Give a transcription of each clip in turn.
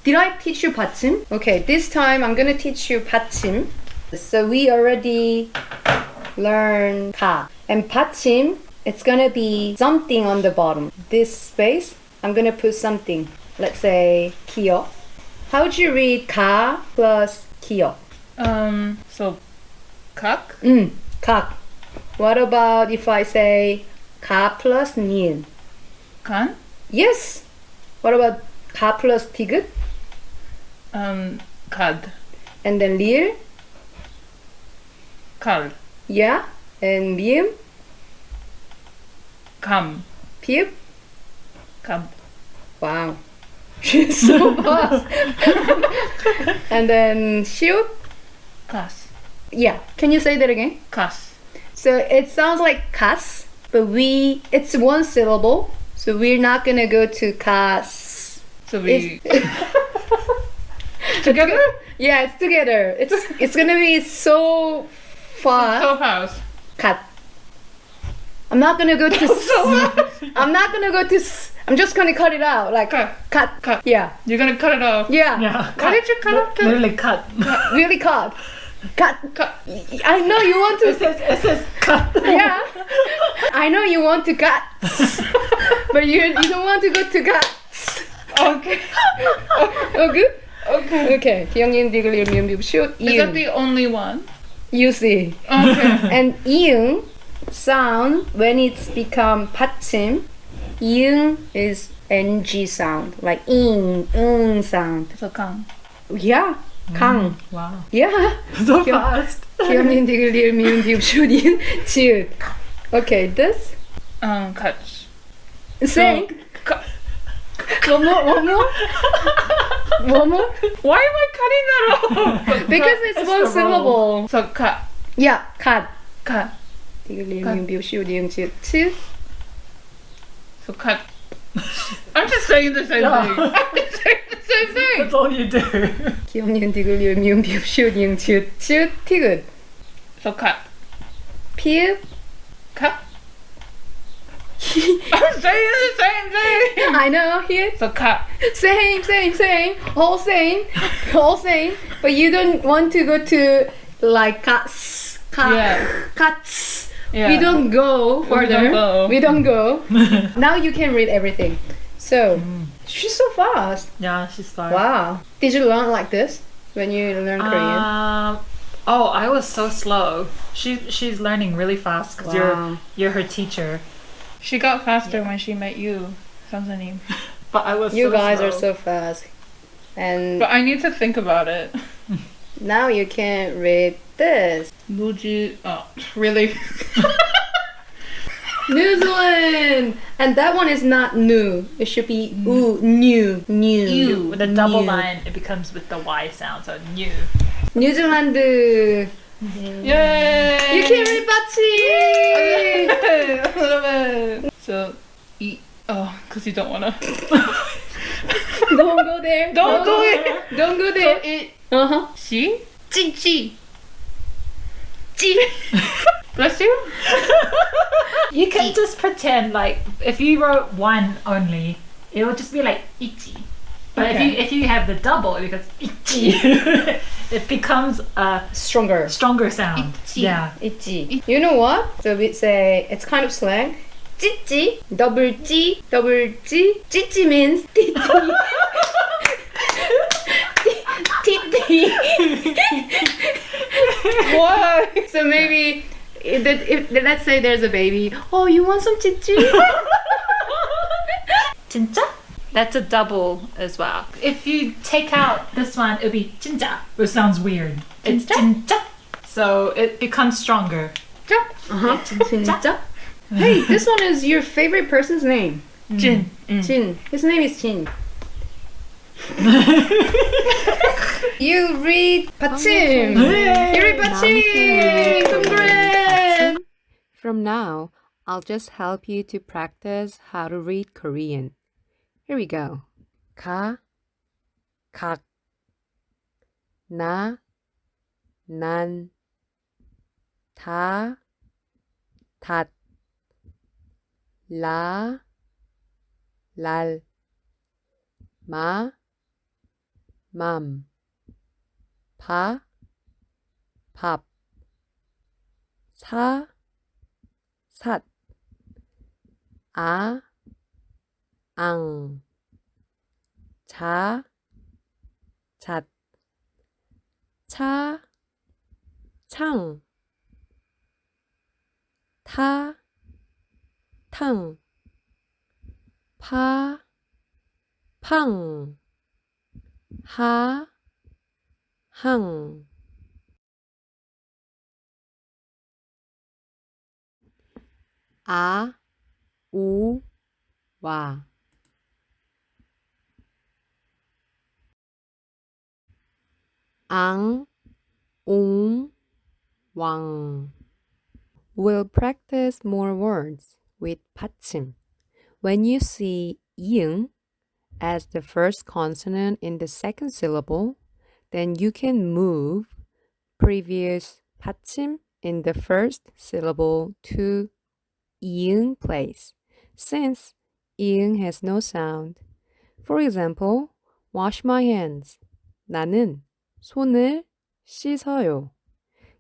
Did I teach you Batchim? Okay, this time I'm gonna teach you Batchim. So we already learned ka. And Batchim, it's gonna be something on the bottom. This space, I'm gonna put something. Let's say kiyo. How would you read ka plus kiyo? So kak? Kak. What about if I say ka plus ni은? Kan? Yes. What about ka plus tigut? Kad. And then lir? Kal. Yeah. And mium? Kam. Piup? Kab. Wow. She's so fast. And then shiut? Kas. Yeah. Can you say that again? Kas. So it sounds like kas, but it's one syllable. So we're not gonna go to kas. So we Together? Yeah, it's together. It's gonna be so fast. so fast. Cut. I'm not gonna go to I'm not gonna go to I'm just gonna cut it out. Like Cut. cut. Yeah. You're gonna cut it off. Yeah. Yeah. Why did you cut off the Literally cut. Really cut. Cut. cut? I know you want to It says cut. yeah. I know you want to cut. But you don't want to go to cut. Okay. Oh good? Okay. Okay. 기억님 디글리움 미음 shoot Is that the only one? You see. Okay. And 이응 sound when it's become 받침, 이응 is ng sound, like ing sound. So kang. Yeah, 강. Wow. Yeah. So fast. 기억님 디글리움 미음 디읍 슛 이응 지읒. Okay, this. Cut. Say. Cut. One more. One more. Why am I cutting that off? Because it's one syllable. So cut. Yeah, cut. Cut. 디글리움 미음 디읍 슛 이응 지읒. 치. So cut. I'm just saying the same thing. I'm just saying the same thing. That's all you do. 기억님 디글리움 미음 디읍 슛 이응 지읒. 지읒 티귿. So cut. 피읍. Cut. I'm saying the same thing. I know here. So cut. Same. All same. But you don't want to go to like cuts. Yeah. Cuts. Yeah. We don't go further. We don't go. Now you can read everything. So she's so fast. Yeah, she's fine. Wow. Did you learn like this when you learn Korean? Oh, I was so slow. She's learning really fast because Wow. you're her teacher. She got faster when she met you, 선생님. But I was You so guys slow. are so fast. And But I need to think about it. now you can read this. 무지. Oh, really? New Zealand! And that one is not new. It should be new. With the double new. line, it becomes with the Y sound, so new. New Zealand. Yay! You can read Batchim! A little bit. So, eat. Oh, because you don't want to. Don't go there. Don't do it! Don't go So, there. eat. Uh-huh. 지? 찌찌. 찌. Bless you? You can just pretend like if you wrote one only, it would just be like ichi. But Okay. if you have the double, it becomes ichi. It becomes a Stronger. stronger sound. Ichi. Yeah. Itchy. You know what? So we say, it's kind of slang. 찌찌. Double G. Double G. 찌찌 means titi. Titi. Why? So maybe, if let's say there's a baby. Oh, you want some 찌찌? 진짜? That's a double as well. If you take out this one, it would be 진짜, which sounds weird. It's 진짜. So it becomes stronger. Uh-huh. 진짜? Hey, this one is your favorite person's name. 진. Jin. His name is Jin. You read Batchim. You read Batchim. Congrats. From now, I'll just help you to practice how to read Korean. Here we go. 가, 각, 나, 난, 다, 닷, 라, 랄, 마, 맘, 바, 밥, 사, 삿, 아, 앙, 자, 잣, 차, 창, 타, 탕, 파, 팡, 하, 항, 아, 오, 와, 앙, 옹, 왕. We'll practice more words with 받침. When you see 이응 as the first consonant in the second syllable, then you can move previous 받침 in the first syllable to 이응 place, since 이응 has no sound. For example, wash my hands. 나는 손을 씻어요.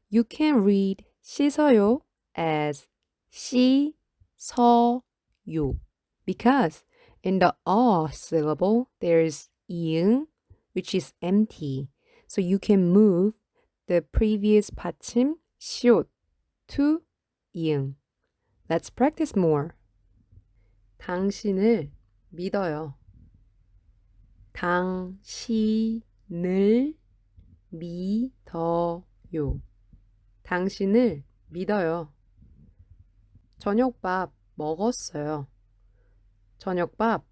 You can read 씻어요 as 씻어요 because in the syllable there is 이응, which is empty. So you can move the previous 받침 시옷 to 이응. Let's practice more. 당신을 믿어요. 당신을 믿어요. 당신을 믿어요. 저녁밥 먹었어요. 저녁밥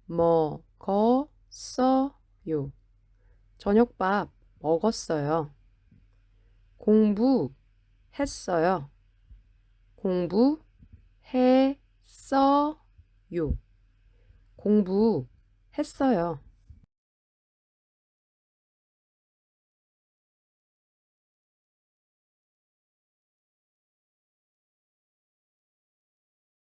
먹었어요. 저녁밥 먹었어요. 공부했어요. 공부했어요. 공부했어요.